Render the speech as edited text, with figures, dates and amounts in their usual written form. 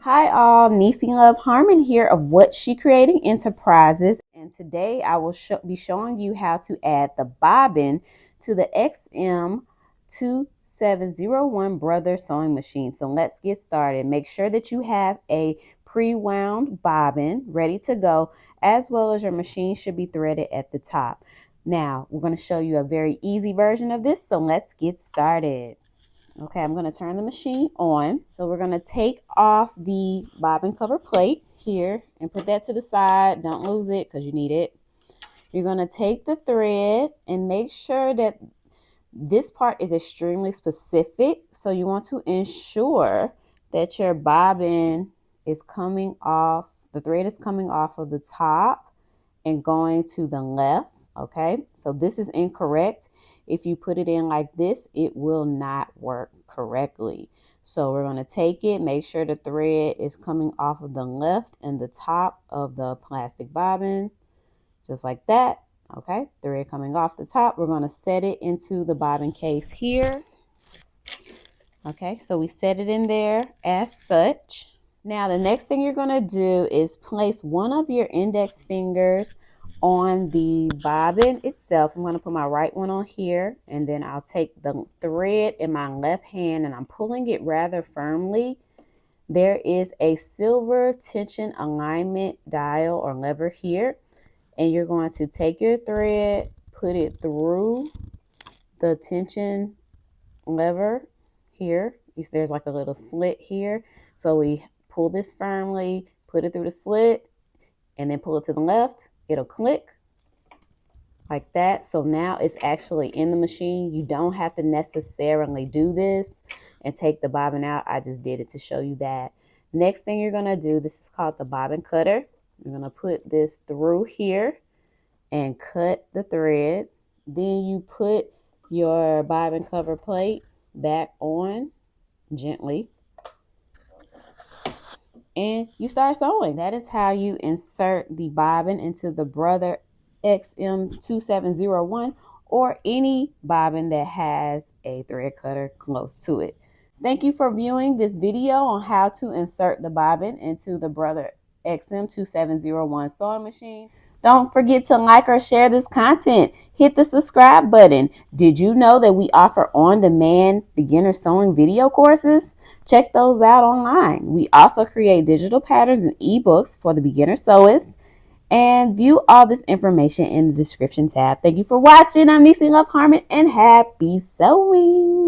Hi all, Neci Love Harmon here of What She Creating Enterprises, and today I will be showing you how to add the bobbin to the XM2701 Brother sewing machine. So let's get started. Make sure that you have a pre-wound bobbin ready to go, as well as your machine should be threaded at the top. Now we're going to show you a very easy version of this, so let's get started. Okay, I'm going to turn the machine on. So we're going to take off the bobbin cover plate here and put that to the side. Don't lose it because you need it. You're going to take the thread and make sure that this part is extremely specific. So you want to ensure that your bobbin is coming off, the thread is coming off of the top and going to the left. Okay, so this is incorrect. If you put it in like this, it will not work correctly. So we're going to take it, make sure the thread is coming off of the left and the top of the plastic bobbin, just like that. Okay, thread coming off the top. We're going to set it into the bobbin case here. Okay, so we set it in there as such. Now the next thing you're going to do is place one of your index fingers on the bobbin itself. I'm going to put my right one on here, and then I'll take the thread in my left hand and I'm pulling it rather firmly. There is a silver tension alignment dial or lever here, and you're going to take your thread, put it through the tension lever here. There's like a little slit here, so we pull this firmly, put it through the slit, and then pull it to the left. It'll click like that. So now it's actually in the machine. You don't have to necessarily do this and take the bobbin out. I just did it to show you that. Next thing you're going to do, this is called the bobbin cutter. You're going to put this through here and cut the thread. Then you put your bobbin cover plate back on gently, and you start sewing. That is how you insert the bobbin into the Brother XM2701 or any bobbin that has a thread cutter close to it. Thank you for viewing this video on how to insert the bobbin into the Brother XM2701 sewing machine. Don't forget to like or share this content. Hit the subscribe button. Did you know that we offer on-demand beginner sewing video courses? Check those out online. We also create digital patterns and ebooks for the beginner sewist. And view all this information in the description tab. Thank you for watching. I'm Neci Love Harmon, and happy sewing.